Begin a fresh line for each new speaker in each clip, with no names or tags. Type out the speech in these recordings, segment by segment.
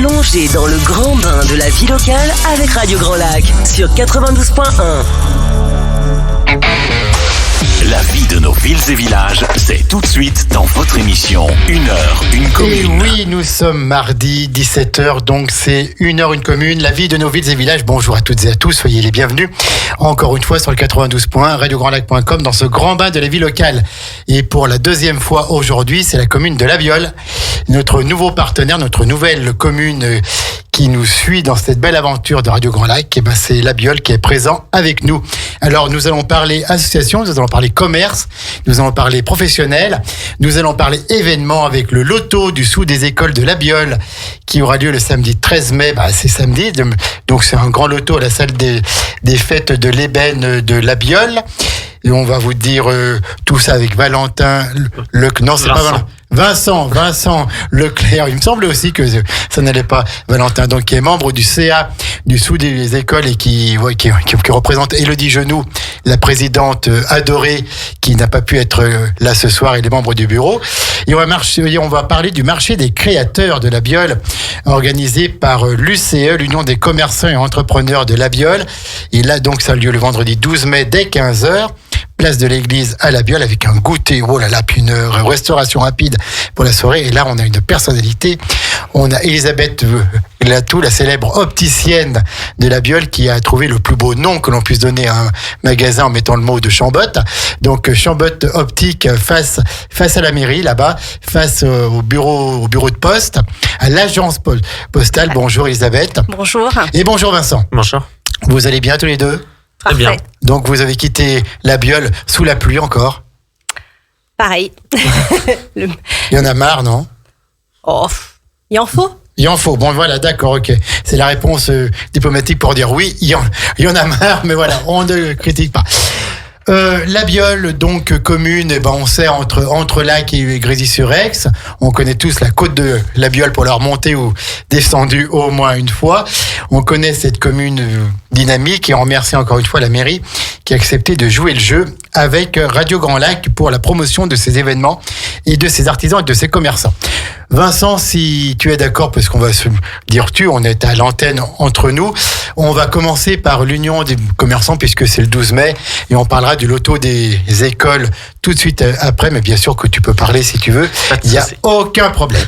Plongez dans le grand bain de la vie locale avec Radio Grand Lac sur 92.1.
La vie de nos villes et villages, c'est tout de suite dans votre émission 1 heure, une commune.
Et oui, nous sommes mardi 17h, donc c'est 1 heure, une commune. La vie de nos villes et villages. Bonjour à toutes et à tous, soyez les bienvenus. Encore une fois sur le 92.1, radiograndlac.com, dans ce grand bain de la vie locale. Et pour la deuxième fois aujourd'hui, c'est la commune de La Biole, notre nouveau partenaire, notre nouvelle commune qui nous suit dans cette belle aventure de Radio Grand Lac. Et c'est La Biole qui est présent avec nous. Alors, nous allons parler association, nous allons parler commerce, nous allons parler professionnel, nous allons parler événements avec le loto du sous des écoles de La Biole qui aura lieu le samedi 13 mai. C'est samedi, donc c'est un grand loto à la salle des fêtes de l'ébène de La Biole. Et on va vous dire tout ça avec Valentin non, c'est pas Valentin. Vincent Leclerc. Il me semblait aussi que ça n'allait pas. Valentin, donc, qui est membre du CA du sous des écoles et qui représente Élodie Genoux, la présidente adorée, qui n'a pas pu être là ce soir, et les membres du bureau. Et on va parler du marché des créateurs de La Biole, organisé par l'UCE, l'Union des commerçants et entrepreneurs de La Biole. Et là, donc, ça a lieu le vendredi 12 mai dès 15h. Place de l'église à La Biole avec un goûter, puis une restauration rapide pour la soirée. Et là, on a une personnalité. On a Elisabeth Latou, la célèbre opticienne de La Biole, qui a trouvé le plus beau nom que l'on puisse donner à un magasin en mettant le mot de Chambotte. Donc, Chambotte Optique face à la mairie, là-bas, face au bureau de poste, à l'agence postale. Bonjour Elisabeth.
Bonjour.
Et bonjour Vincent.
Bonjour.
Vous allez bien tous les deux ?
Très bien.
Donc, vous avez quitté La Biole sous la pluie encore.
Pareil.
Il y en a marre, non ?
Oh, il en faut.
Il en faut. Bon, voilà, d'accord, ok. C'est la réponse diplomatique pour dire oui, il y en a marre, mais voilà, on ne critique pas. La Biole, donc commune, on sait entre Lac et Grésy-sur-Aix. On connaît tous la côte de La Biole pour la remonter ou descendue au moins une fois. On connaît cette commune dynamique et on remercie encore une fois la mairie qui a accepté de jouer le jeu avec Radio Grand Lac pour la promotion de ces événements et de ces artisans et de ces commerçants. Vincent, si tu es d'accord, parce qu'on va se dire on est à l'antenne entre nous, on va commencer par l'Union des commerçants puisque c'est le 12 mai et on parlera du loto des écoles tout de suite après, mais bien sûr que tu peux parler si tu veux, il n'y a aucun problème.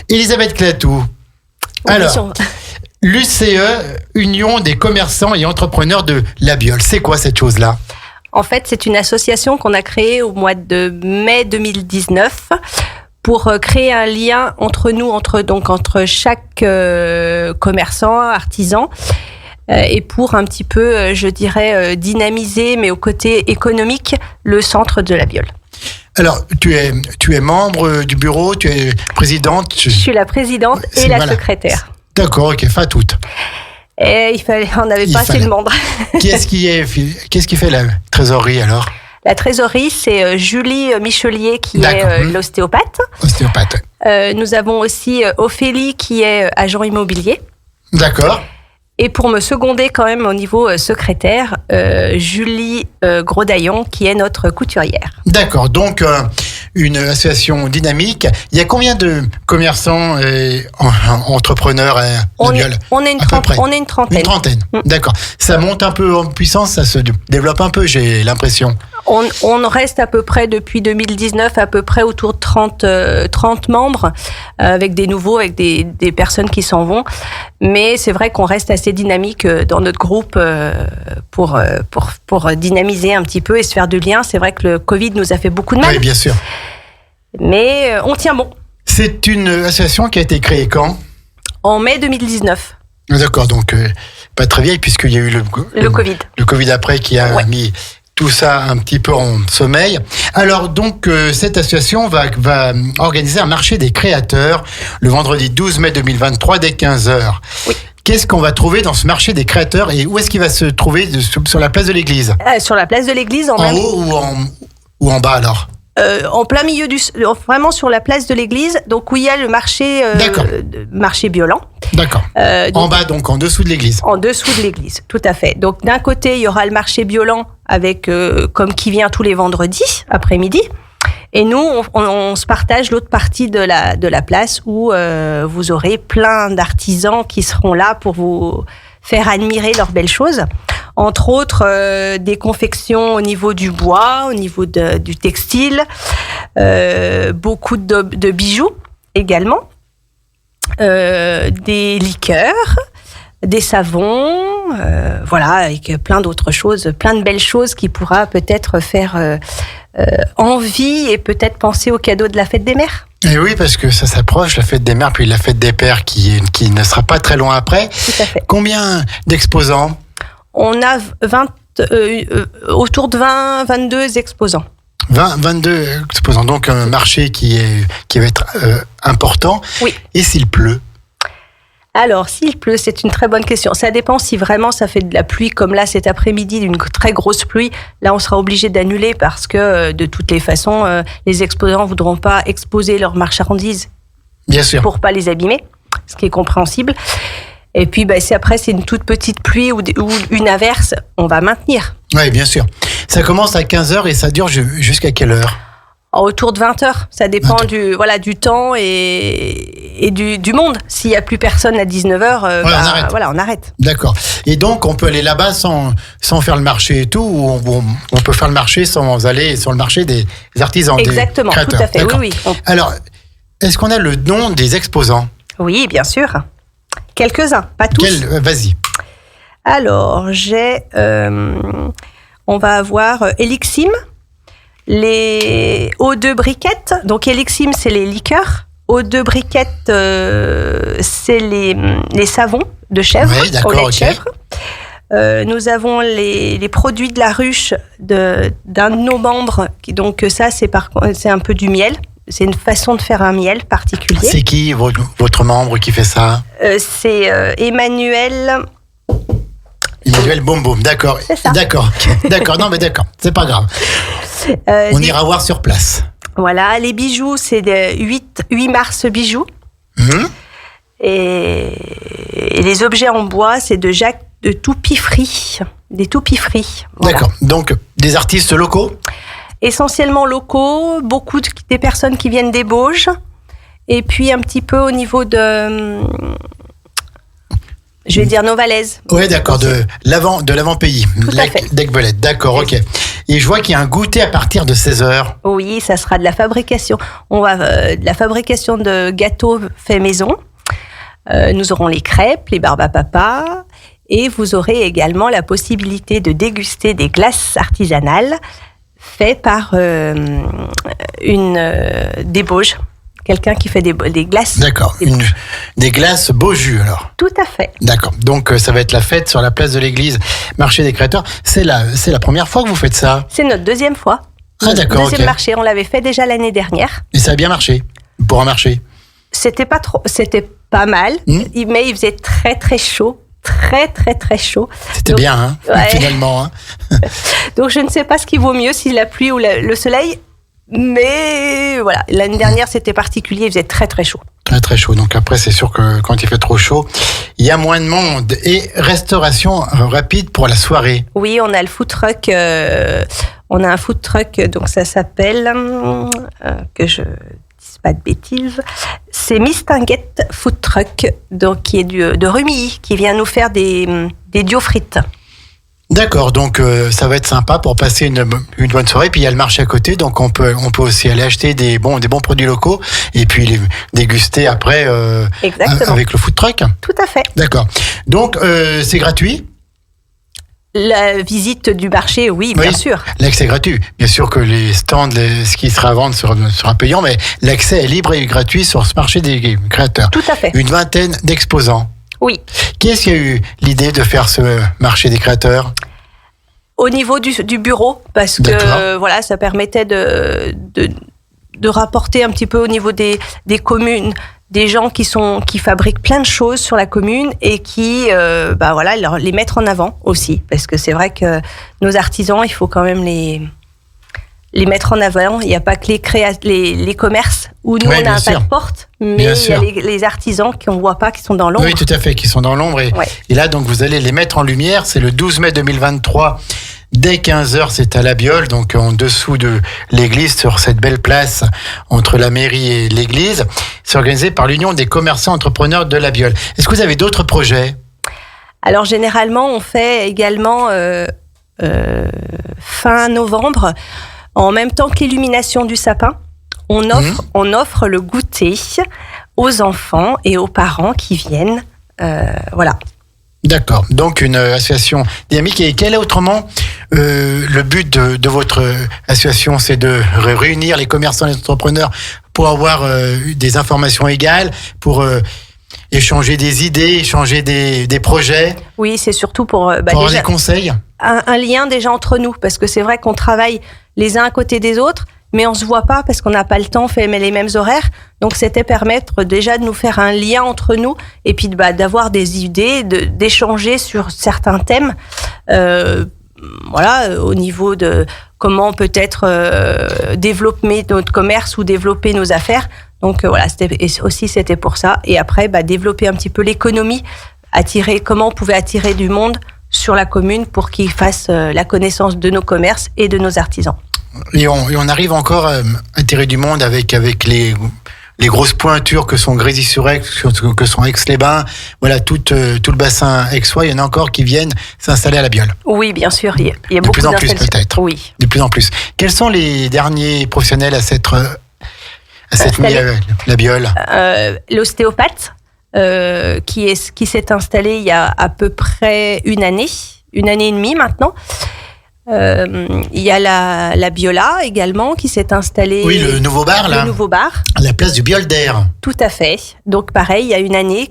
Elisabeth Latou, alors, l'UCE, Union des commerçants et entrepreneurs de La Biole, c'est quoi cette chose-là ?
En fait, c'est une association qu'on a créée au mois de mai 2019 pour créer un lien entre nous, entre chaque commerçant, artisan, et pour un petit peu, je dirais, dynamiser, mais au côté économique, le centre de La Biole. Alors,
tu es membre du bureau, tu es présidente.
Je suis la présidente et la secrétaire.
D'accord, ok, pas toutes.
Et on n'avait pas assez de membres.
Qu'est-ce qui fait la trésorerie alors ?
La trésorerie, c'est Julie Michelier qui est l'ostéopathe.
Ostéopathe.
Nous avons aussi Ophélie qui est agent immobilier.
D'accord.
Et pour me seconder quand même au niveau secrétaire, Julie Grodaillon qui est notre couturière.
D'accord, donc une association dynamique. Il y a combien de commerçants et entrepreneurs à La Biole ?
On est une trentaine.
Une trentaine, d'accord. Ça monte un peu en puissance, ça se développe un peu, j'ai l'impression.
On reste à peu près depuis 2019 à peu près autour de 30 membres, avec des nouveaux, avec des personnes qui s'en vont. Mais c'est vrai qu'on reste assez dynamique dans notre groupe pour dynamiser un petit peu et se faire du lien. C'est vrai que le Covid nous a fait beaucoup de mal.
Oui, bien sûr.
Mais on tient bon.
C'est une association qui a été créée quand ?
En mai 2019.
D'accord, donc pas très vieille puisqu'il y a eu le Covid. Le Covid après qui a mis tout ça un petit peu en sommeil. Alors donc, cette association va organiser un marché des créateurs le vendredi 12 mai 2023 dès 15h. Oui. Qu'est-ce qu'on va trouver dans ce marché des créateurs et où est-ce qu'il va se trouver sur la place de l'église ?
Sur la place de l'église,
en haut ou en bas alors ?
En plein milieu vraiment sur la place de l'église, donc où il y a le marché, marché Biolan.
D'accord. En bas, donc en dessous de l'église.
En dessous de l'église, tout à fait. Donc d'un côté, il y aura le marché Biolan avec comme qui vient tous les vendredis après-midi. Et nous, on se partage l'autre partie de la place où vous aurez plein d'artisans qui seront là pour vous faire admirer leurs belles choses. Entre autres, des confections au niveau du bois, au niveau du textile, beaucoup de bijoux également, des liqueurs, des savons, voilà, avec plein d'autres choses, plein de belles choses qui pourra peut-être faire envie et peut-être penser au cadeau de la fête des mères.
Et oui, parce que ça s'approche, la fête des mères, puis la fête des pères qui ne sera pas très loin après.
Tout à fait.
Combien d'exposants ?
On a autour de 22 exposants.
22 exposants, donc un marché qui va être important.
Oui.
Et s'il pleut ?
Alors, s'il pleut, c'est une très bonne question. Ça dépend si vraiment ça fait de la pluie, comme là cet après-midi, d'une très grosse pluie. Là, on sera obligé d'annuler parce que, de toutes les façons, les exposants ne voudront pas exposer leurs marchandises.
Bien sûr.
Pour ne pas les abîmer, ce qui est compréhensible. Et puis, si après, c'est une toute petite pluie ou une averse, on va maintenir.
Oui, bien sûr. Ça commence à 15h et ça dure jusqu'à quelle heure ?
Autour de 20h. Ça dépend du temps et du monde. S'il n'y a plus personne à 19h, on arrête.
D'accord. Et donc, on peut aller là-bas sans faire le marché et tout, ou on peut faire le marché sans aller sur le marché des artisans,
exactement,
des créateurs.
Tout à fait.
D'accord.
Oui.
Alors, est-ce qu'on a le nom des exposants ?
Oui, bien sûr. Quelques-uns, pas tous.
Vas-y.
Alors, on va avoir Elixim, les eaux-de briquettes. Donc, Elixim, c'est les liqueurs. Eau-de briquettes, c'est les savons de chèvre,
oui, d'accord,
au lait de
ok.
chèvre. Nous avons les produits de la ruche d'un de nos membres. Donc, ça, c'est un peu du miel. C'est une façon de faire un miel particulier.
C'est qui votre membre qui fait ça ?
C'est Emmanuel
Boum Boum, d'accord.
C'est ça.
D'accord, non mais d'accord, c'est pas grave. On ira voir sur place.
Voilà, les bijoux, c'est 8 mars bijoux. Et les objets en bois, c'est de Jacques de Toupifry. Des Toupifry. Voilà.
D'accord, donc des artistes locaux ?
Essentiellement locaux, beaucoup des personnes qui viennent des Bauges. Et puis un petit peu au niveau de... Je vais dire Novalaises.
Oui, d'accord, de l'avant-pays, d'Aiguebelette, d'accord, ok. Et je vois qu'il y a un goûter à partir de 16h.
Oui, ça sera de la fabrication. On va de la fabrication de gâteaux faits maison. Nous aurons les crêpes, les barbes à papa. Et vous aurez également la possibilité de déguster des glaces artisanales faites par des Bauges. Quelqu'un qui fait des glaces.
D'accord, des glaces Beaujus alors.
Tout à fait.
D'accord, donc ça va être la fête sur la place de l'église, marché des créateurs. C'est la première fois que vous faites ça ?
C'est notre deuxième fois.
Ah d'accord,
deuxième marché, on l'avait fait déjà l'année dernière.
Et ça a bien marché, pour un marché ?
C'était pas mal, mais il faisait très très chaud. Très très très chaud.
C'était bien, hein, finalement. Hein.
Donc je ne sais pas ce qui vaut mieux, si la pluie ou le soleil. Mais voilà, l'année dernière, c'était particulier, il faisait très très chaud.
Très très chaud, donc après c'est sûr que quand il fait trop chaud, il y a moins de monde. Et restauration rapide pour la soirée.
Oui, on a le food truck, on a un food truck, donc ça s'appelle, que je dise pas de bêtises, c'est Mistinguette Food Truck, donc qui est de Rumilly, qui vient nous faire des dio frites.
D'accord, donc ça va être sympa pour passer une bonne soirée. Puis il y a le marché à côté, donc on peut aussi aller acheter des bons produits locaux et puis les déguster après avec le food truck.
Tout à fait.
D'accord. Donc c'est gratuit ?
La visite du marché, oui, bien sûr.
L'accès est gratuit. Bien sûr que les stands, ce qui sera à vendre sera payant, mais l'accès est libre et gratuit sur ce marché des créateurs.
Tout à fait.
Une vingtaine d'exposants.
Oui.
Qui est-ce qui a eu l'idée de faire ce marché des créateurs ?
Au niveau du bureau, parce que voilà, ça permettait de rapporter un petit peu au niveau des communes, des gens qui fabriquent plein de choses sur la commune et qui les mettre en avant aussi, parce que c'est vrai que nos artisans, il faut quand même les mettre en avant. Il n'y a pas que les commerces où nous, on a un pas de porte, mais il y a les artisans qu'on ne voit pas, qui sont dans l'ombre.
Oui, tout à fait, qui sont dans l'ombre. Et là, donc, vous allez les mettre en lumière. C'est le 12 mai 2023 Dès 15h, c'est à La Biole, donc en dessous de l'église, sur cette belle place entre la mairie et l'église. C'est organisé par l'Union des commerçants entrepreneurs de La Biole. Est-ce que vous avez d'autres projets ?
Alors généralement, on fait également fin novembre, en même temps que l'illumination du sapin, on offre le goûter aux enfants et aux parents qui viennent. Voilà.
D'accord. Donc une association dynamique. Et quel est autrement le but de votre association ? C'est de réunir les commerçants et les entrepreneurs pour avoir des informations égales, pour échanger des idées, échanger des projets.
Oui, c'est surtout pour
avoir des conseils.
Un lien déjà entre nous, parce que c'est vrai qu'on travaille les uns à côté des autres, mais on se voit pas parce qu'on n'a pas le temps, fait les mêmes horaires. Donc c'était permettre déjà de nous faire un lien entre nous et puis d'avoir des idées, d'échanger sur certains thèmes. Voilà, au niveau de comment peut-être développer notre commerce ou développer nos affaires. Donc voilà, c'était pour ça. Et après, développer un petit peu l'économie, comment on pouvait attirer du monde sur la commune pour qu'ils fassent la connaissance de nos commerces et de nos artisans.
Et on arrive encore à attirer du monde avec les grosses pointures que sont Grésy-sur-Aix, que sont Aix-les-Bains, voilà, tout le bassin aixois, il y en a encore qui viennent s'installer à La Biole.
Oui, bien sûr, il y a
de
beaucoup
plus en plus peut-être.
Oui.
De plus en plus. Quels sont les derniers professionnels à s'être mis à La Biole ?
L'ostéopathe qui s'est installé il y a à peu près une année et demie maintenant. Il y a la Biola également qui s'est installée.
Oui, le nouveau bar là.
Le nouveau bar.
À la place du Biolder.
Tout à fait. Donc pareil, il y a une année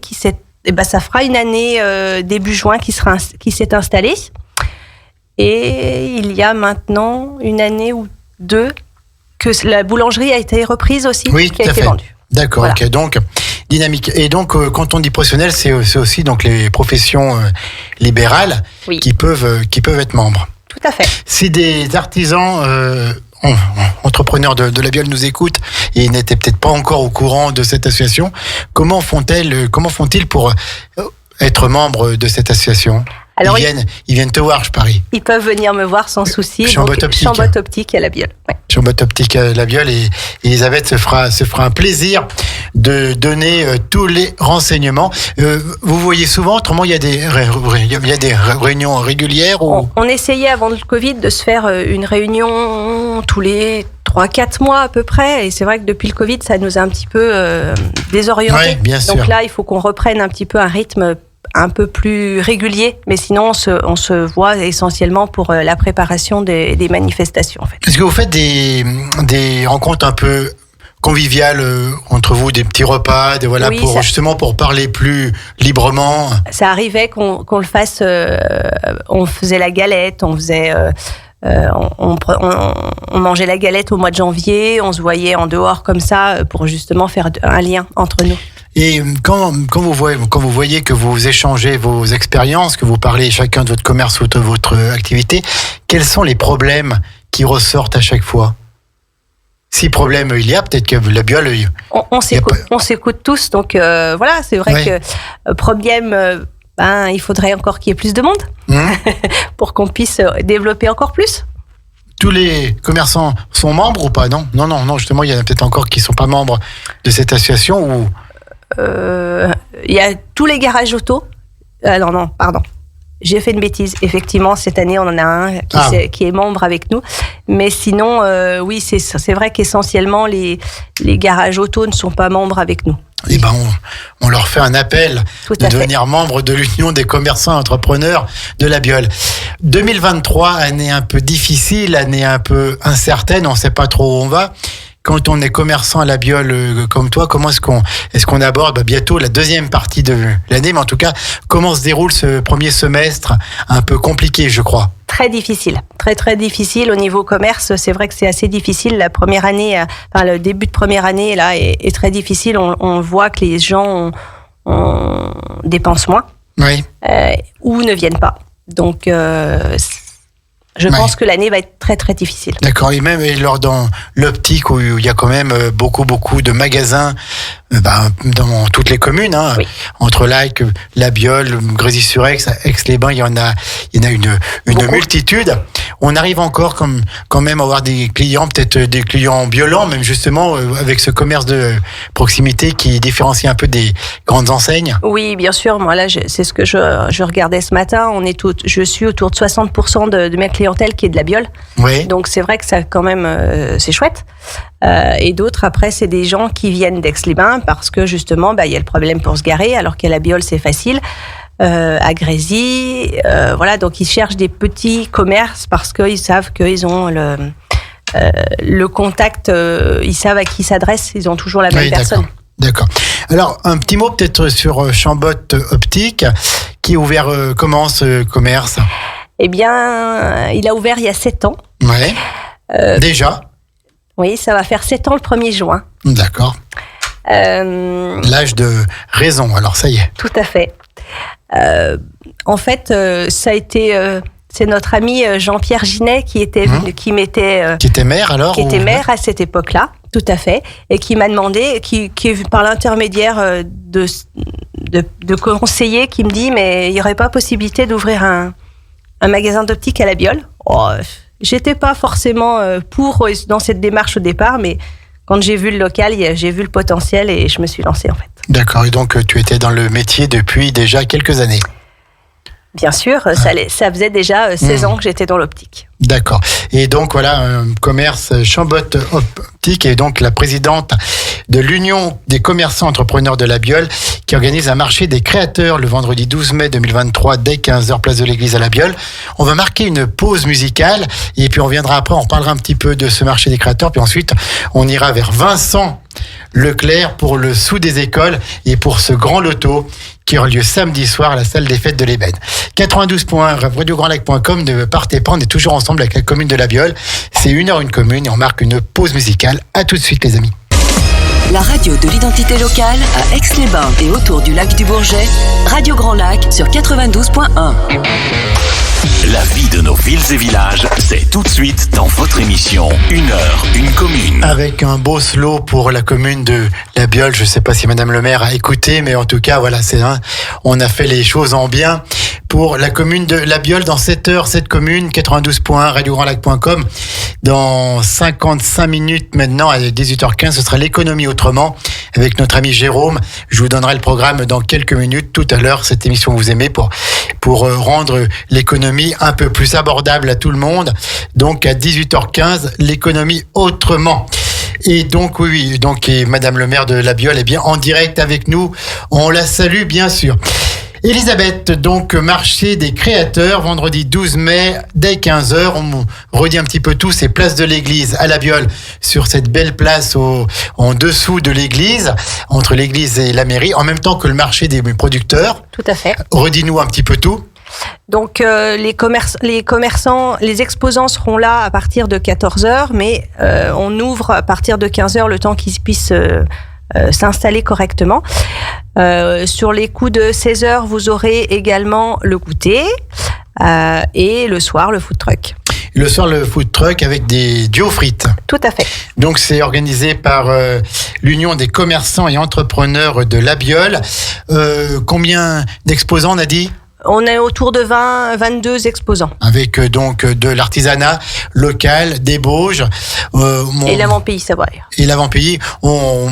ça fera une année début juin qui s'est installée. Et il y a maintenant une année ou deux que la boulangerie a été reprise aussi,
oui,
qui a été vendue.
D'accord, voilà. Ok, donc dynamique. Et donc quand on dit professionnel, c'est aussi donc les professions libérales qui peuvent être membres.
Tout à fait.
Si des artisans entrepreneurs de La Biole nous écoutent et n'étaient peut-être pas encore au courant de cette association, comment font-ils pour être membres de cette association ? Alors, ils viennent te voir, je parie.
Ils peuvent venir me voir sans souci.
Chambotte
Optique à La Biole. Ouais.
Chambotte Optique à La Biole, et Elisabeth se fera un plaisir de donner tous les renseignements. Vous voyez souvent, autrement il y a des réunions régulières ou...
On essayait avant le Covid de se faire une réunion tous les 3-4 mois à peu près, et c'est vrai que depuis le Covid ça nous a un petit peu désorientés.
Ouais, bien sûr.
Donc là il faut qu'on reprenne un petit peu un rythme un peu plus régulier, mais sinon on se voit essentiellement pour la préparation des manifestations en fait.
Est-ce que vous faites des rencontres un peu conviviales entre vous, des petits repas, justement pour parler plus librement?
Ça arrivait qu'on le fasse, on faisait la galette, on faisait on mangeait la galette au mois de janvier, on se voyait en dehors comme ça pour justement faire un lien entre nous.
Et quand vous voyez que vous échangez vos expériences, que vous parlez chacun de votre commerce ou de votre activité, quels sont les problèmes qui ressortent à chaque fois? Si problème il y a, peut-être que La Biole...
On s'écoute tous, donc voilà, c'est vrai que problème... il faudrait encore qu'il y ait plus de monde pour qu'on puisse développer encore plus.
Tous les commerçants sont membres ou pas? Non, justement, il y en a peut-être encore qui ne sont pas membres de cette association ou...
Il y a tous les garages auto. Non, pardon. J'ai fait une bêtise. Effectivement, cette année, on en a un qui est membre avec nous. Mais sinon, oui, c'est vrai qu'essentiellement, les garages auto ne sont pas membres avec nous.
Eh ben, on leur fait un appel de devenir membre de l'Union des commerçants entrepreneurs de La Biole. 2023, année un peu difficile, année un peu incertaine, on ne sait pas trop où on va. Quand on est commerçant à La Biole comme toi, comment est-ce qu'on aborde bientôt la deuxième partie de l'année, mais en tout cas, comment se déroule ce premier semestre un peu compliqué, je crois?
Très difficile, très difficile au niveau commerce. C'est vrai que c'est assez difficile. La première année, le début de première année là est très difficile. On voit que les gens dépensent moins, ou ne viennent pas. Donc Je pense que l'année va être très très difficile.
D'accord, et même dans l'optique où il y a quand même beaucoup de magasins dans toutes les communes, hein,
oui.
Entre Lac, La Biole, Grésy-sur-Aix, Aix-les-Bains, il y en a une multitude. On arrive encore quand même à avoir des clients, peut-être des clients violents, même justement avec ce commerce de proximité qui différencie un peu des grandes enseignes.
Oui, bien sûr. Moi là, c'est ce que je regardais ce matin. Je suis autour de 60% de ma clientèle qui est de La Biole.
Oui.
Donc c'est vrai que ça quand même c'est chouette. Et d'autres après c'est des gens qui viennent d'Aix-les-Bains parce que justement il y a le problème pour se garer alors qu'à La Biole c'est facile. À Grésy, voilà, donc ils cherchent des petits commerces parce qu'ils savent qu'ils ont le contact, ils savent à qui ils s'adressent, ils ont toujours la même personne.
D'accord. Alors, un petit mot peut-être sur Chambot Optique, qui est ouvert comment ce commerce ?
Eh bien, il a ouvert il y a 7 ans.
Ouais. Déjà ?
Oui, ça va faire 7 ans le 1er juin.
D'accord. L'âge de raison, alors ça y est.
Tout à fait. En fait, ça a été... c'est notre ami Jean-Pierre Ginet qui était
maire alors
qui était maire à cette époque-là, tout à fait, et qui m'a demandé, qui par l'intermédiaire de conseillers, qui me dit mais il n'y aurait pas possibilité d'ouvrir un magasin d'optique à La Biole. J'étais pas forcément pour dans cette démarche au départ, mais quand j'ai vu le local, j'ai vu le potentiel et je me suis lancée en fait.
D'accord, et donc tu étais dans le métier depuis déjà quelques années ?
Bien sûr, ça faisait déjà 16 ans que j'étais dans l'optique.
D'accord. Et donc voilà, un commerce Chambot Optique est donc la présidente de l'Union des commerçants entrepreneurs de La Biole qui organise un marché des créateurs le vendredi 12 mai 2023 dès 15h place de l'église à La Biole. On va marquer une pause musicale et puis on reviendra après, on parlera un petit peu de ce marché des créateurs puis ensuite on ira vers Vincent Leclerc pour le sou des écoles et pour ce grand loto qui aura lieu samedi soir à la salle des fêtes de l'Ébène. 92.1 radiograndlac.com, ne partez pas, on est toujours ensemble avec la commune de La Biole. C'est 1h une commune et on marque une pause musicale. À tout de suite les amis.
La radio de l'identité locale à Aix-les-Bains et autour du lac du Bourget, Radio Grand Lac sur 92.1.
La vie de nos villes et villages, c'est tout de suite dans votre émission 1h une commune.
Avec un beau slow pour la commune de La Biole. Je ne sais pas si Madame le maire a écouté, mais en tout cas, voilà, on a fait les choses en bien pour la commune de La Biole dans 7h, cette commune, 92.1, radiograndlac.com. Dans 55 minutes maintenant, à 18h15, ce sera l'économie autrement avec notre ami Jérôme. Je vous donnerai le programme dans quelques minutes. Tout à l'heure, cette émission vous aimez pour rendre l'économie un peu plus abordable à tout le monde. Donc à 18h15, l'économie autrement. Et donc oui, donc et Madame le maire de La Biole est bien en direct avec nous. On la salue bien sûr. Elisabeth, donc marché des créateurs, vendredi 12 mai, dès 15h. On redit un petit peu tout, c'est place de l'église à La Biole, sur cette belle place en dessous de l'église, entre l'église et la mairie, en même temps que le marché des producteurs.
Tout à fait.
Redis-nous un petit peu tout.
Donc les commerçants, les exposants seront là à partir de 14h, mais on ouvre à partir de 15h le temps qu'ils puissent s'installer correctement. Sur les coups de 16h, vous aurez également le goûter et le soir, le food truck.
Le soir, le food truck avec des duos frites.
Tout à fait.
Donc, c'est organisé par l'Union des commerçants et entrepreneurs de La Biole. Combien d'exposants, on a dit ?
On est autour de 22 exposants.
Avec donc de l'artisanat local, des Bauges.
Et l'avant-pays savoyard.
Et l'avant-pays. On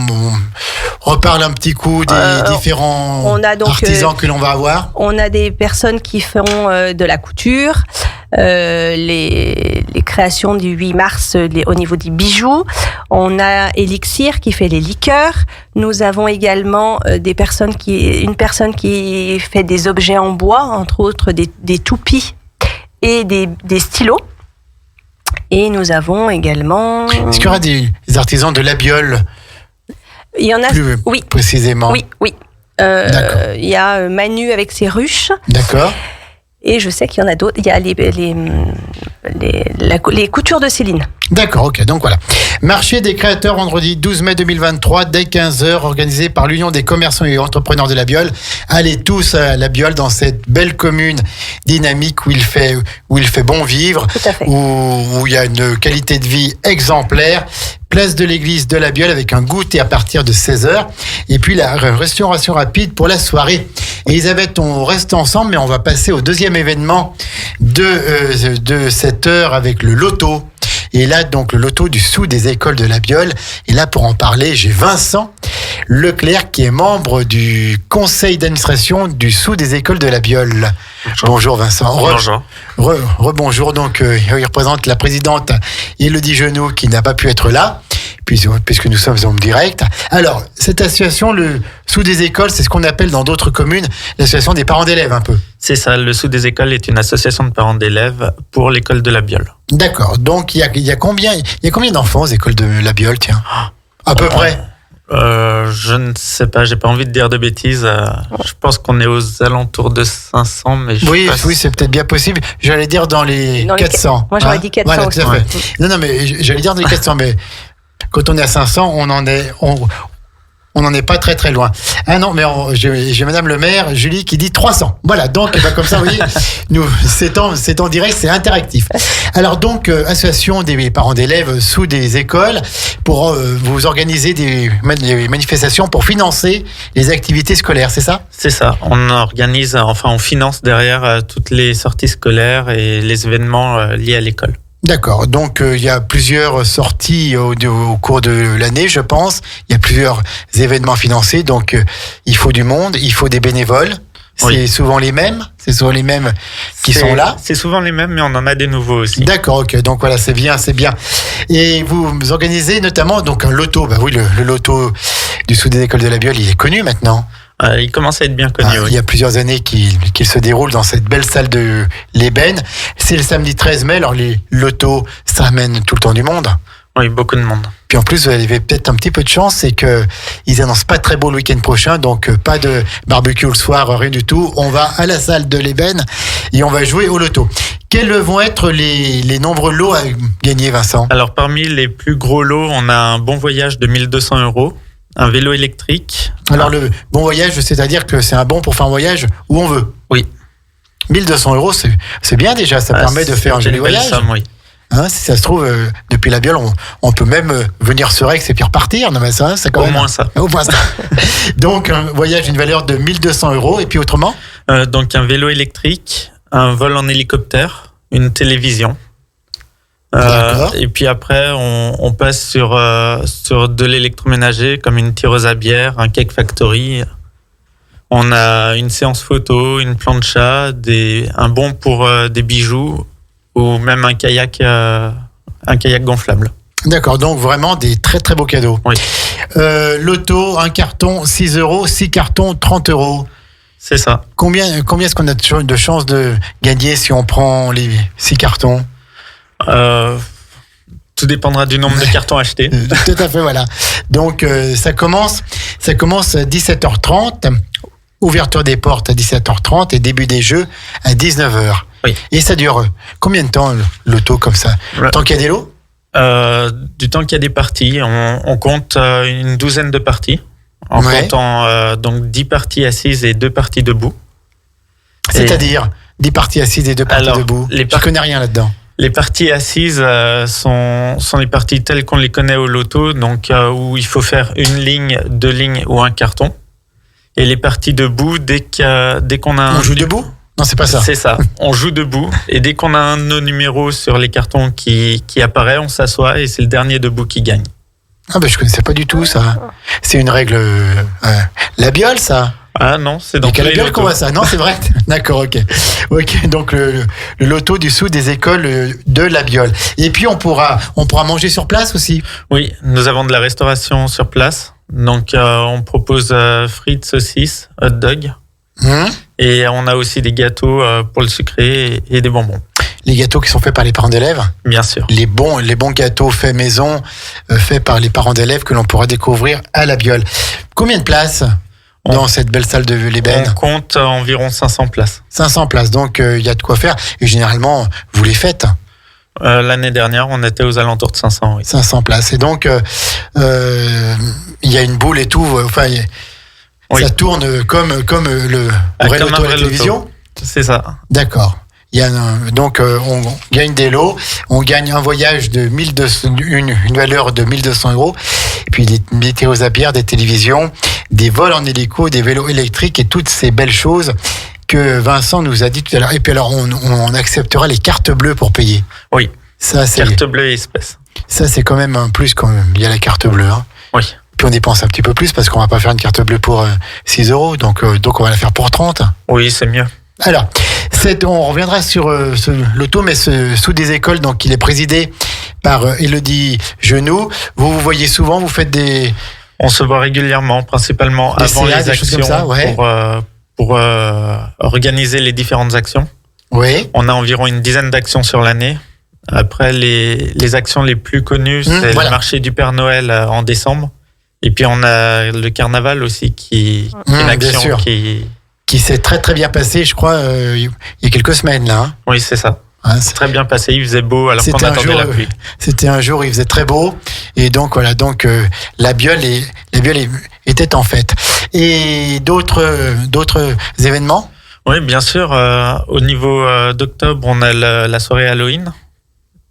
reparle un petit coup des différents artisans que l'on va avoir.
On a des personnes qui feront de la couture, les créations du 8 mars au niveau des bijoux. On a Elixir qui fait les liqueurs. Nous avons également une personne qui fait des objets en bois, entre autres des toupies et des stylos. Et nous avons également...
Est-ce qu'il y aura des artisans de La Biole ?
Il y en a,
plus
oui.
Précisément.
Oui. Il y a Manu avec ses ruches.
D'accord.
Et je sais qu'il y en a d'autres. Il y a les coutures de Céline.
D'accord, ok, donc voilà. Marché des créateurs, vendredi 12 mai 2023, dès 15h, organisé par l'Union des commerçants et entrepreneurs de la Biole. Allez tous à la Biole, dans cette belle commune dynamique où il fait bon vivre,
Tout à fait.
où il y a une qualité de vie exemplaire. Place de l'église de la Biole avec un goûter à partir de 16h. Et puis la restauration rapide pour la soirée. Elisabeth, on reste ensemble, mais on va passer au deuxième événement de cette heure avec le loto. Et là, donc, le loto du sou des écoles de la Biole. Et là, pour en parler, j'ai Vincent Leclerc, qui est membre du conseil d'administration du sou des écoles de la Biole. Bonjour Vincent.
Bonjour.
Rebonjour. Donc, il représente la présidente Élodie Genoux, qui n'a pas pu être là, puisque nous sommes en direct. Alors, cette association, le sou des écoles, c'est ce qu'on appelle dans d'autres communes l'association des parents d'élèves, un peu.
C'est ça, le sou des écoles est une association de parents d'élèves pour l'école de la Biole.
D'accord. Donc, il y a combien d'enfants aux écoles de la Biole, tiens? À peu près.
Je ne sais pas, j'ai pas envie de dire de bêtises. Je pense qu'on est aux alentours de 500, mais je
Oui,
sais pas
oui, c'est peut-être bien possible. J'allais dire dans les 400.
Moi, j'aurais dit 400
Voilà,
aussi.
tout à fait. Non, mais j'allais dire dans les 400, mais quand on est à 500, on n'en est pas très très loin. Ah non, mais j'ai Madame le maire, Julie, qui dit 300. Voilà, donc comme ça, vous voyez, c'est en direct, c'est interactif. Alors donc, association des parents d'élèves sous des écoles, pour vous organiser des manifestations pour financer les activités scolaires, c'est ça?
C'est ça, on finance derrière toutes les sorties scolaires et les événements liés à l'école.
D'accord, donc il y a plusieurs sorties au cours de l'année, je pense. Il y a plusieurs événements financés, donc il faut du monde, il faut des bénévoles.
Oui.
C'est souvent les mêmes qui sont là.
C'est souvent les mêmes, mais on en a des nouveaux aussi.
D'accord, ok, donc voilà, c'est bien. Et vous organisez notamment donc un loto. Bah oui, le loto du sou des écoles de la Biole, il est connu maintenant.
Il commence à être bien connu, oui.
Il y a plusieurs années qu'il se déroule dans cette belle salle de l'Ébène. C'est le samedi 13 mai, alors les lotos, ça amène tout le temps du monde.
Oui, beaucoup de monde.
Puis en plus, vous avez peut-être un petit peu de chance, c'est qu'ils annoncent pas très beau le week-end prochain, donc pas de barbecue le soir, rien du tout. On va à la salle de l'Ébène et on va jouer au loto. Quels vont être les nombreux lots à gagner, Vincent?
Alors, parmi les plus gros lots, on a un bon voyage de 1 200 €, un vélo électrique.
Alors, le bon voyage, c'est-à-dire que c'est un bon pour faire un voyage où on veut.
Oui.
1 200 €, c'est bien déjà, ça permet de faire un joli voyage.
Somme, oui.
Hein, si ça se trouve, depuis la Biole, on peut même venir se Rex et puis repartir. Non, mais ça, c'est quand même.
Au moins ça.
Au moins ça. Donc, un voyage d'une valeur de 1 200 €. Et puis autrement?
Donc, un vélo électrique, un vol en hélicoptère, une télévision.
D'accord.
Et puis après, on passe sur de l'électroménager, comme une tireuse à bière, un cake factory. On a une séance photo, une plancha, un bon pour des bijoux, ou même un kayak gonflable. D'accord,
donc vraiment des très très beaux cadeaux.
Oui.
Loto, un carton 6 €, 6 cartons 30 €.
C'est ça.
Combien est-ce qu'on a de chances de gagner si on prend les 6 cartons?
Tout dépendra du nombre de cartons achetés.
Tout à fait, voilà. Donc ça commence à 17h30, ouverture des portes à 17h30 et début des jeux à 19h.
Oui.
Et ça dure combien de temps, le loto, comme ça? Tant qu'il y a des lots?
Du temps qu'il y a des parties, on compte une douzaine de parties, en comptant donc 10 parties assises et 2 parties debout.
C'est-à-dire 10 parties assises et 2 parties debout? Je connais rien là-dedans.
Les parties assises sont les parties telles qu'on les connaît au loto, donc où il faut faire une ligne, 2 lignes ou un carton. Et les parties debout, dès qu'on a
On joue debout? Non, c'est pas ça.
C'est ça. On joue debout et dès qu'on a un de nos numéros sur les cartons qui apparaît, on s'assoit et c'est le dernier debout qui gagne.
Ah ben je connaissais pas du tout ça. C'est une règle la Biole, ça?
Ah non, c'est dans tous les
lotos qu'on voit ça. Non, c'est vrai. D'accord, ok. Ok, donc le loto du sou des écoles de la Biole. Et puis on pourra manger sur place aussi.
Oui, nous avons de la restauration sur place. Donc on propose frites, saucisses, hot dog. Et on a aussi des gâteaux pour le sucré et des bonbons.
Les gâteaux qui sont faits par les parents d'élèves?
Bien sûr.
Les bons gâteaux faits maison, faits par les parents d'élèves que l'on pourra découvrir à la Biole. Combien de places dans cette belle salle de l'Ébène?
On compte environ 500 places.
500 places, donc il y a de quoi faire. Et généralement, vous les faites?
L'année dernière, on était aux alentours de 500. Oui.
500 places. Et donc, il y a une boule et tout. Enfin, ça tourne comme le vrai
comme
loto à la
vrai
télévision.
loto. C'est ça.
D'accord. Donc, on gagne des lots, on gagne un voyage de 1200, une valeur de 1200 €, et puis des thérosabières, des télévisions, des vols en hélico, des vélos électriques et toutes ces belles choses que Vincent nous a dit tout à l'heure. Et puis alors, on acceptera les cartes bleues pour payer.
Oui.
Ça, c'est
Carte bleue et espèce.
Ça, c'est quand même un plus quand même. Il y a la carte bleue. Hein.
Oui.
Puis on dépense un petit peu plus parce qu'on va pas faire une carte bleue pour 6 €, donc on va la faire pour 30.
Oui, c'est mieux.
Alors, on reviendra sur ce loto, mais sous des écoles, donc il est présidé par Élodie Genoux. Vous voyez souvent, vous faites des...
On se voit régulièrement, principalement
des
avant
CA,
les
des choses
actions,
comme ça, ouais.
pour organiser les différentes actions.
Oui.
On a environ une dizaine d'actions sur l'année. Après, les actions les plus connues, c'est le marché du Père Noël en décembre. Et puis, on a le carnaval aussi qui est une action
qui s'est très très bien passé, je crois, il y a quelques semaines là. Hein.
Oui, c'est ça.
Hein,
c'est très bien passé, il faisait beau alors qu'on attendait la pluie.
C'était un jour où il faisait très beau et donc voilà, la biole était en fête. Et d'autres événements? Oui,
bien sûr. Au niveau d'octobre, on a la soirée Halloween.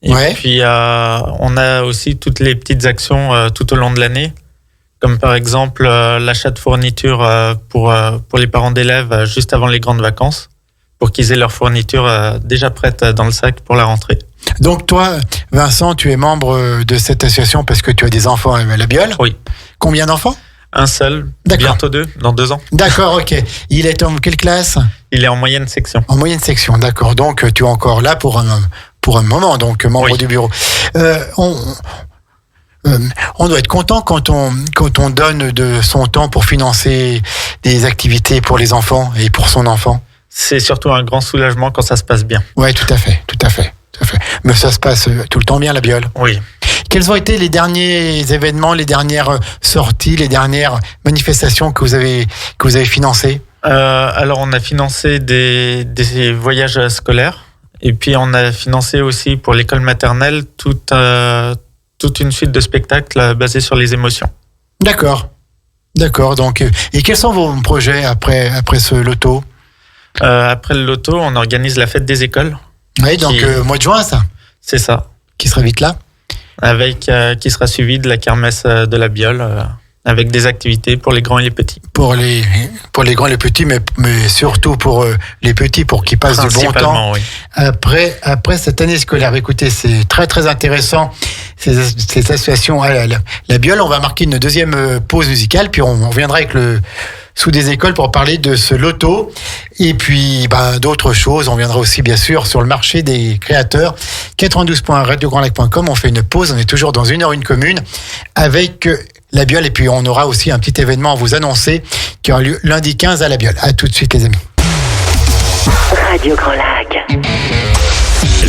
Et puis on a aussi toutes les petites actions tout au long de l'année. Comme par exemple l'achat de fournitures pour les parents d'élèves juste avant les grandes vacances, pour qu'ils aient leurs fournitures déjà prêtes dans le sac pour la rentrée.
Donc toi, Vincent, tu es membre de cette association parce que tu as des enfants à la biole?
Oui.
Combien d'enfants?
Un seul, bientôt 2, dans 2 ans.
D'accord, ok. Il est en quelle classe?
Il est en moyenne section.
En moyenne section, d'accord. Donc tu es encore là pour un moment, donc membre du bureau. On doit être content quand on donne de son temps pour financer des activités pour les enfants et pour son enfant.
C'est surtout un grand soulagement quand ça se passe bien.
Oui, tout à fait. Mais ça se passe tout le temps bien, la biole.
Oui.
Quels ont été les derniers événements, les dernières sorties, les dernières manifestations que vous avez financées?
Alors, on a financé des voyages scolaires et puis on a financé aussi pour l'école maternelle toute une suite de spectacles basés sur les émotions. D'accord.
Donc, et quels sont vos projets après ce loto?
Après le loto, on organise la fête des écoles.
Oui, donc mois de juin, ça.
C'est ça.
Qui sera vite là.
Qui sera suivi de la kermesse de la biole, avec des activités pour les grands et les petits.
Pour les grands et les petits, mais surtout pour les petits, pour qu'ils passent du bon temps.
Oui.
Après cette année scolaire. Écoutez, c'est très très intéressant. Ces associations à la biole. On va marquer une deuxième pause musicale, puis on reviendra avec le sous des écoles pour parler de ce loto et puis d'autres choses. On viendra aussi bien sûr sur le marché des créateurs. 92.radiograndlac.com. On fait une pause. On est toujours dans 1 heure 1 commune avec la biole et puis on aura aussi un petit événement à vous annoncer qui aura lieu lundi 15 à la biole. À tout de suite les amis.
Radio Grand Lac.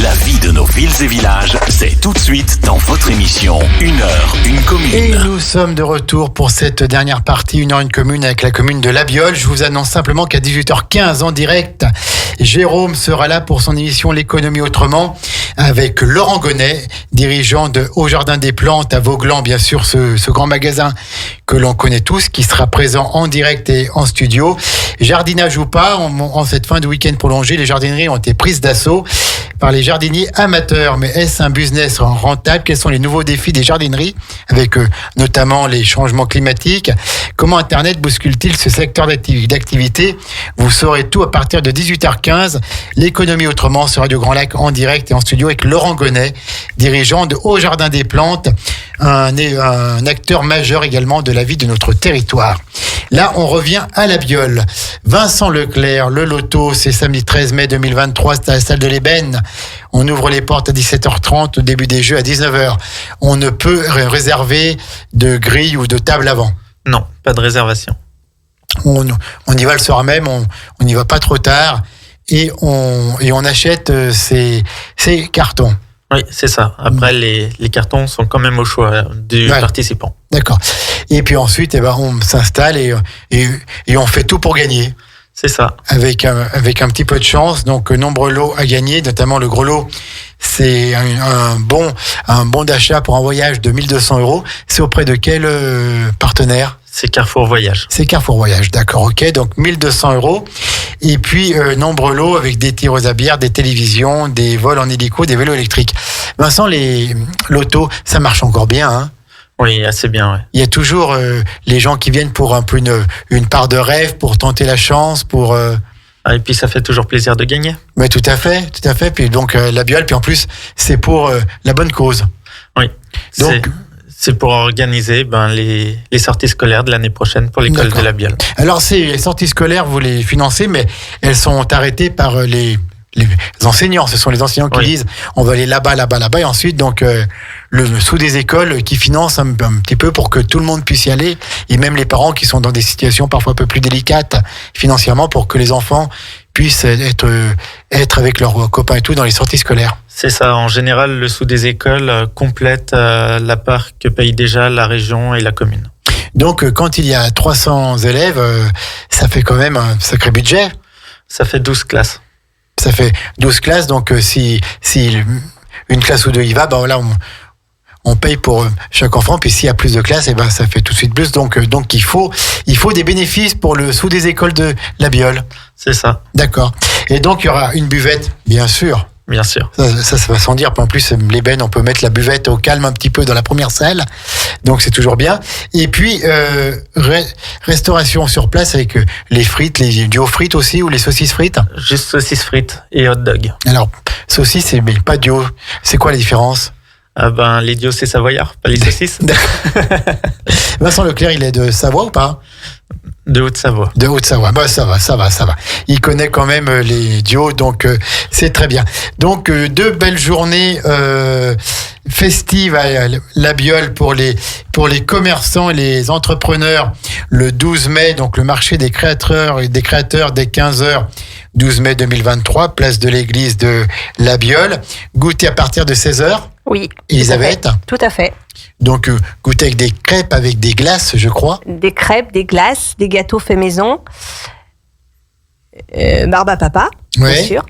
La vie de nos villes et villages, c'est tout de suite dans votre émission 1 heure 1 commune.
Et nous sommes de retour pour cette dernière partie 1 heure 1 commune avec la commune de La Biole. Je vous annonce simplement qu'à 18h15 en direct, Jérôme sera là pour son émission L'économie autrement avec Laurent Gonnet, dirigeant de Au Jardin des Plantes à Vauglan, bien sûr, ce grand magasin que l'on connaît tous, qui sera présent en direct et en studio. Jardinage ou pas, en cette fin de week-end prolongé, les jardineries ont été prises d'assaut par les jardiniers amateurs. Mais est-ce un business rentable? Quels sont les nouveaux défis des jardineries avec notamment les changements climatiques? Comment Internet bouscule-t-il ce secteur d'activité? Vous saurez tout à partir de 18h15. L'économie autrement sur Radio Grand Lac en direct et en studio avec Laurent Gonnet, dirigeant de Au Jardin des Plantes, un acteur majeur également de la vie de notre territoire. Là, on revient à la biole. Vincent Leclerc, le loto, c'est samedi 13 mai 2023, c'est à la salle de l'Ébène. On ouvre les portes à 17h30, au début des jeux à 19h. On ne peut réserver de grille ou de table avant.
Non, pas de réservation.
On y va le soir même, on n'y va pas trop tard et on achète ces cartons.
Oui, c'est ça. Après, les cartons sont quand même au choix du participant.
D'accord. Et puis ensuite, on s'installe et on fait tout pour gagner.
C'est ça.
avec un petit peu de chance. Donc, nombreux lots à gagner, notamment le gros lot. C'est un bon d'achat pour un voyage de 1 200 €. C'est auprès de quel partenaire?
C'est Carrefour Voyage.
C'est Carrefour Voyage, d'accord, ok. Donc 1 200 €. Et puis, nombreux lots avec des tireuses à bière, des télévisions, des vols en hélico, des vélos électriques. Vincent, les lotos, ça marche encore bien, hein?
Oui, assez bien, ouais.
Il y a toujours les gens qui viennent pour un peu une part de rêve, pour tenter la chance, pour...
Et puis ça fait toujours plaisir de gagner.
Mais tout à fait, tout à fait. Puis donc la Biole, puis en plus, c'est pour la bonne cause.
Oui.
Donc,
c'est pour organiser les sorties scolaires de l'année prochaine pour l'école
D'accord.
de la Biole.
alors, ces sorties scolaires, vous les financez, mais elles sont arrêtées par les enseignants. Ce sont les enseignants qui
Oui.
disent on va aller là-bas, et ensuite donc le sous des écoles qui financent un petit peu pour que tout le monde puisse y aller, et même les parents qui sont dans des situations parfois un peu plus délicates financièrement, pour que les enfants puissent être avec leurs copains et tout dans les sorties scolaires.
C'est ça. En général, le sous des écoles complète la part que paye déjà la région et la commune.
Donc quand il y a 300 élèves, ça fait quand même un sacré budget.
Ça fait 12 classes.
Ça fait 12 classes, donc si une classe ou deux y va, ben voilà, on paye pour chaque enfant, puis s'il y a plus de classes, et ben ça fait tout de suite plus. Donc il faut des bénéfices pour le sous des écoles de la Biole.
C'est ça,
D'accord. Et donc il y aura une buvette, bien sûr.
bien sûr.
Ça va sans dire. Puis en plus, l'ébène, on peut mettre la buvette au calme un petit peu dans la première salle. Donc c'est toujours bien. Et puis, restauration sur place avec les frites, les duos frites aussi, ou les saucisses frites.
Juste saucisses frites et hot dog.
Alors, saucisses, mais pas duo. C'est quoi la différence?
Les dios, c'est savoyard, pas les saucisses.
Vincent Leclerc, il est de Savoie ou pas?
De Haute-Savoie.
De Haute-Savoie. Bah, ça va. Il connaît quand même les duos, donc c'est très bien. Donc, 2 belles journées festives à la Biole pour les commerçants et les entrepreneurs le 12 mai, donc le marché des créateurs dès 15h, 12 mai 2023, place de l'église de la Biole. Goûter à partir de 16h.
Oui.
Elisabeth.
Tout à fait.
Donc, goûter avec des crêpes, avec des glaces, je crois.
Des crêpes, des glaces, des gâteaux faits maison. Barbe à papa,
Ouais.
bien sûr.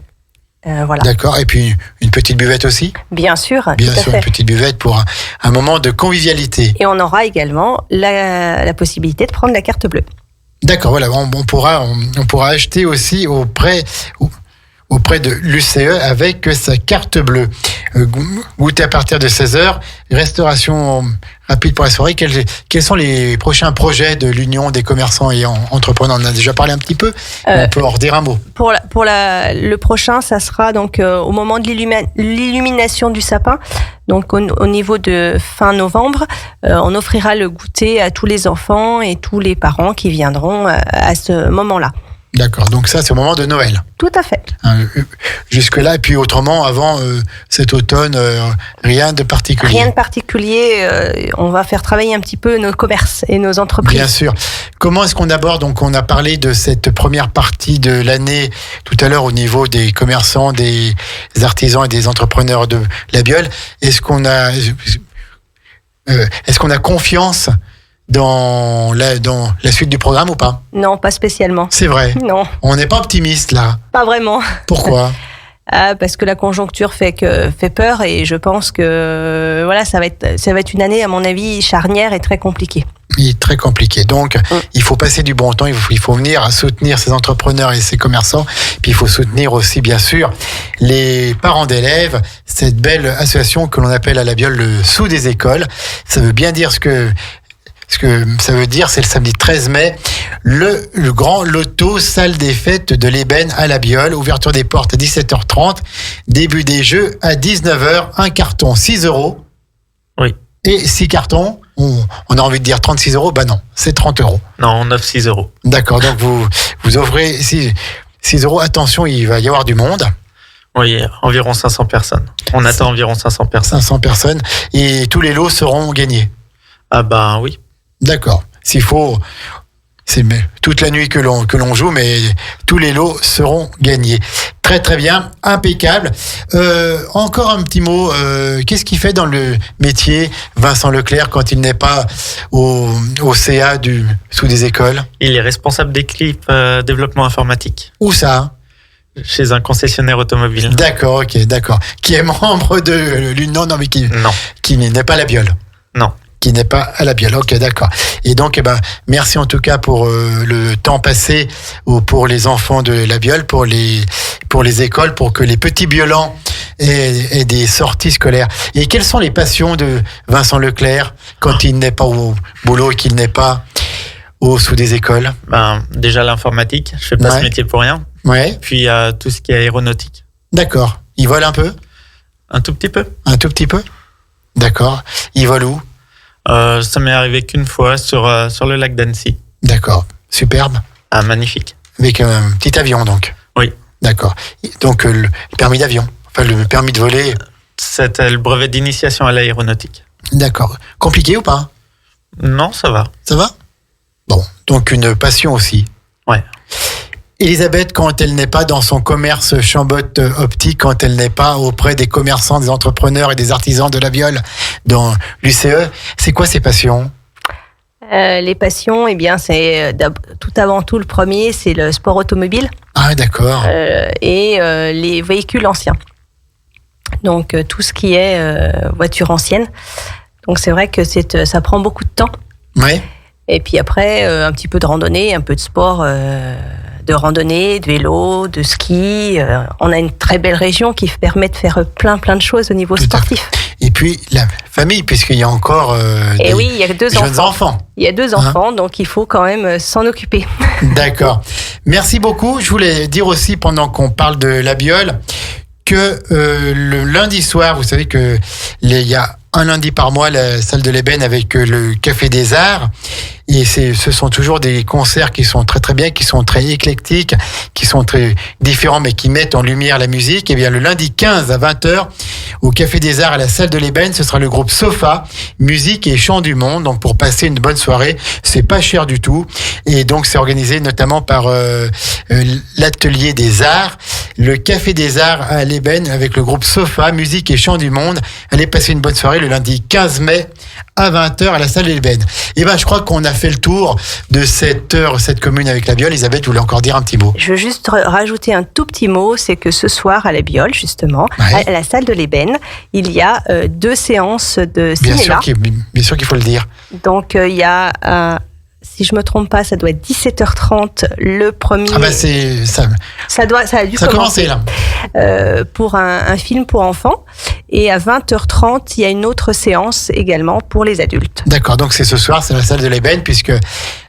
Voilà.
D'accord. Et puis, une petite buvette aussi.
Bien sûr,
Bien
tout à
sûr,
fait.
une petite buvette pour un moment de convivialité.
Et on aura également la possibilité de prendre la carte bleue.
D'accord, voilà, on pourra acheter aussi auprès de l'UCE avec sa carte bleue. Goûter à partir de 16h, restauration rapide pour la soirée. Quels sont les prochains projets de l'Union des commerçants et entrepreneurs? On en a déjà parlé un petit peu, mais on peut en redire un mot.
Le prochain, ça sera donc au moment de l'illumination du sapin. Donc au niveau de fin novembre, on offrira le goûter à tous les enfants et tous les parents qui viendront à ce moment-là.
D'accord, donc ça c'est au moment de Noël.
Tout à fait.
Jusque-là, et puis autrement, avant cet automne, rien de particulier.
Rien de particulier. On va faire travailler un petit peu nos commerces et nos entreprises.
Bien sûr. Comment est-ce qu'on aborde? Donc, on a parlé de cette première partie de l'année tout à l'heure au niveau des commerçants, des artisans et des entrepreneurs de la Biole. Est-ce qu'on a confiance dans la suite du programme ou pas?
Non, pas spécialement.
C'est vrai.
Non,
On n'est pas optimiste là.
pas vraiment.
Pourquoi?
Parce que la conjoncture fait peur et je pense que voilà, ça va être une année à mon avis charnière et très compliquée.
Il est très compliqué. Donc, il faut passer du bon temps. Il faut venir à soutenir ces entrepreneurs et ces commerçants. Puis, il faut soutenir aussi, bien sûr, les parents d'élèves. Cette belle association que l'on appelle à la Biole le Sous des écoles. Ça veut bien dire ce que ça veut dire, c'est le samedi 13 mai, le grand loto salle des fêtes de l'Ébène à la Biole. Ouverture des portes à 17h30. Début des jeux à 19h. Un carton, 6 €.
Oui.
Et 6 cartons, on a envie de dire 36 €. Ben non, c'est 30 €.
Non, on offre 6 €.
D'accord, donc vous offrez 6 €. Attention, il va y avoir du monde.
Oui, environ 500 personnes. On attend environ 500 personnes.
500 personnes. Et tous les lots seront gagnés.
Oui.
D'accord. S'il faut, c'est toute la nuit que l'on joue, mais tous les lots seront gagnés. Très très bien, impeccable. Encore un petit mot, qu'est-ce qu'il fait dans le métier, Vincent Leclerc, quand il n'est pas au CA du Sous des Écoles?
Il est responsable d'équipe développement informatique
Où ça?
chez un concessionnaire automobile.
D'accord, ok, d'accord. Qui est membre de l'Union, non mais
Non,
qui n'est pas à la Biole.
non.
Qui n'est pas à la Biole. Ok, d'accord. Et donc, merci en tout cas pour le temps passé pour les enfants de la Biole, pour les écoles, pour que les petits Biolans aient des sorties scolaires. Et quelles sont les passions de Vincent Leclerc quand il n'est pas au boulot et qu'il n'est pas sous des écoles?
Déjà l'informatique, je fais pas ce métier pour rien.
Ouais.
Puis tout ce qui est aéronautique.
D'accord. Il vole un peu?
Un tout petit peu.
Un tout petit peu? D'accord. Il vole où?
Ça m'est arrivé qu'une fois sur le lac d'Annecy.
D'accord. Superbe.
Ah, magnifique.
Avec un petit avion, donc.
Oui.
D'accord. Donc, le permis d'avion. Enfin, le permis de voler.
C'était le brevet d'initiation à l'aéronautique.
D'accord. Compliqué ou pas?
Non, ça va.
Ça va? Bon. Donc, une passion aussi.
Ouais.
Elisabeth, quand elle n'est pas dans son commerce Chambotte optique, quand elle n'est pas auprès des commerçants, des entrepreneurs et des artisans de la Biole dans l'UCE, c'est quoi ses passions?
Les passions, eh bien, c'est tout avant tout le premier, c'est le sport automobile
Ah, d'accord.
et les véhicules anciens. Donc tout ce qui est voiture ancienne. Donc c'est vrai que ça prend beaucoup de temps.
Oui.
Et puis après, un petit peu de randonnée, un peu de sport, de randonnée, de vélo, de ski. On a une très belle région qui permet de faire plein de choses au niveau sportif.
Et puis la famille, puisqu'il y a encore
et oui, il y a deux
jeunes enfants.
Il y a deux enfants, donc il faut quand même s'en occuper.
D'accord. Merci beaucoup. Je voulais dire aussi, pendant qu'on parle de la Biole, que le lundi soir, vous savez que il y a un lundi par mois la salle de l'Ébène avec le Café des Arts. Et ce sont toujours des concerts qui sont très très bien, qui sont très éclectiques, qui sont très différents, mais qui mettent en lumière la musique. Et bien le lundi 15 à 20h, au Café des Arts à la salle de l'Ébène, ce sera le groupe Sofa, musique et chant du monde. Donc pour passer une bonne soirée, c'est pas cher du tout. Et donc c'est organisé notamment par l'Atelier des Arts, le Café des Arts à l'Ébène avec le groupe Sofa, musique et chant du monde. Allez passer une bonne soirée le lundi 15 mai à 20h à la salle de l'Ébène. Et je crois qu'on a fait le tour de cette commune avec la Biole. Elisabeth, vous voulez encore dire un petit mot?
Je veux juste rajouter un tout petit mot, c'est que ce soir à la Biole, justement, à la salle de l'Ébène, il y a 2 séances de cinéma.
Bien sûr qu'il faut le dire.
Donc il y a, si je me trompe pas, ça doit être 17h30 le premier.
Ah c'est ça. Ça
a dû commencer
là.
Pour un film pour enfants. Et à 20h30, il y a une autre séance également pour les adultes.
D'accord, donc c'est ce soir, c'est la salle de l'Ébène, puisque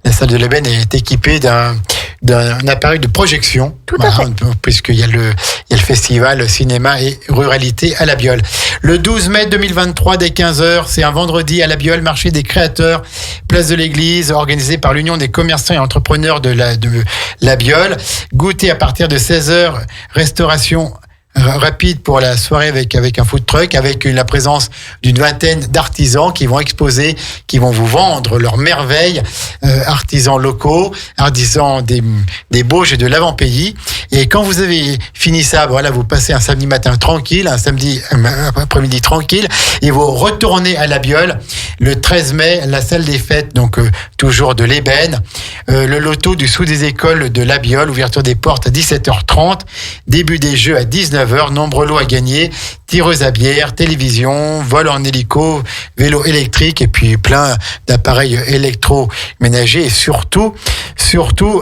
la salle de l'Ébène est équipée d'un appareil de projection.
Tout à fait.
Puisqu'il y a le festival cinéma et ruralité à la Biole. Le 12 mai 2023 dès 15h, c'est un vendredi à la Biole, marché des créateurs, place de l'église, organisé par l'Union des commerçants et entrepreneurs de la Biole. Goûter à partir de 16h, restauration rapide pour la soirée avec un food truck, avec la présence d'une vingtaine d'artisans qui vont exposer, qui vont vous vendre leurs merveilles, artisans locaux, artisans des Bauges et de l'avant-pays. Et quand vous avez fini ça, voilà, vous passez un samedi matin tranquille, un samedi après-midi tranquille, et vous retournez à la Biole le 13 mai, la salle des fêtes, donc toujours de l'Ébène, le loto du Sous des Écoles de la Biole, ouverture des portes à 17h30, début des jeux à 19h, nombreux lots à gagner, tireuse à bière, télévision, vol en hélico, vélo électrique et puis plein d'appareils électroménagers et surtout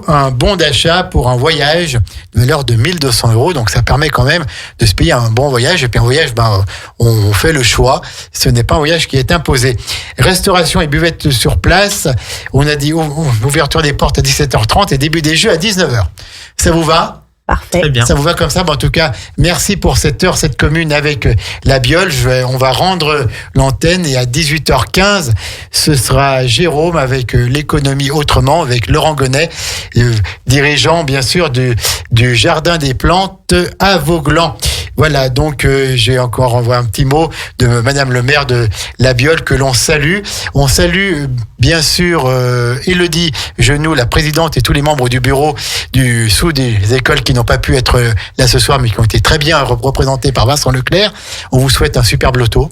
un bon d'achat pour un voyage de valeur de 1 200 €. Donc ça permet quand même de se payer un bon voyage. Et puis un voyage, on fait le choix. Ce n'est pas un voyage qui est imposé. Restauration et buvette sur place. On a dit ouverture des portes à 17h30 et début des jeux à 19h. Ça vous va ?
Parfait.
Très bien.
Ça vous va comme ça? En tout cas, merci pour cette heure, cette commune avec la Biole. On va rendre l'antenne et à 18h15, ce sera Jérôme avec l'économie autrement, avec Laurent Gonnet, dirigeant bien sûr du Jardin des Plantes à Vauglan. Voilà, donc j'ai encore envoyé un petit mot de Madame le maire de La Biole que l'on salue. On salue bien sûr Élodie Genoux, la présidente, et tous les membres du bureau du sous des écoles qui n'ont pas pu être là ce soir, mais qui ont été très bien représentés par Vincent Leclerc. On vous souhaite un superbe loto.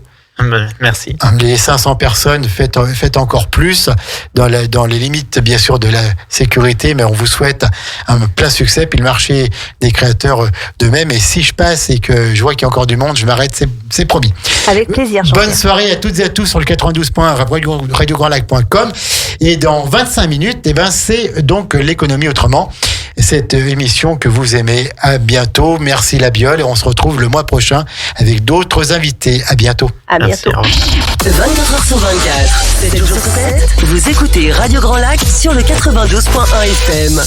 Merci.
Les 500 personnes, faites encore plus dans les limites, bien sûr, de la sécurité, mais on vous souhaite un plein succès. Puis le marché des créateurs de même. Et si je passe et que je vois qu'il y a encore du monde, je m'arrête, c'est promis.
Avec plaisir,
Jean-Pierre. Bonne soirée à toutes et à tous sur le 92.1 radiograndlac.com. Et dans 25 minutes, c'est donc l'économie autrement. Cette émission que vous aimez. À bientôt. Merci La Biole, et on se retrouve le mois prochain avec d'autres invités. À bientôt.
À bientôt.
24h sur 24, 7 jours sur 7, vous écoutez Radio Grand Lac sur le 92.1 FM.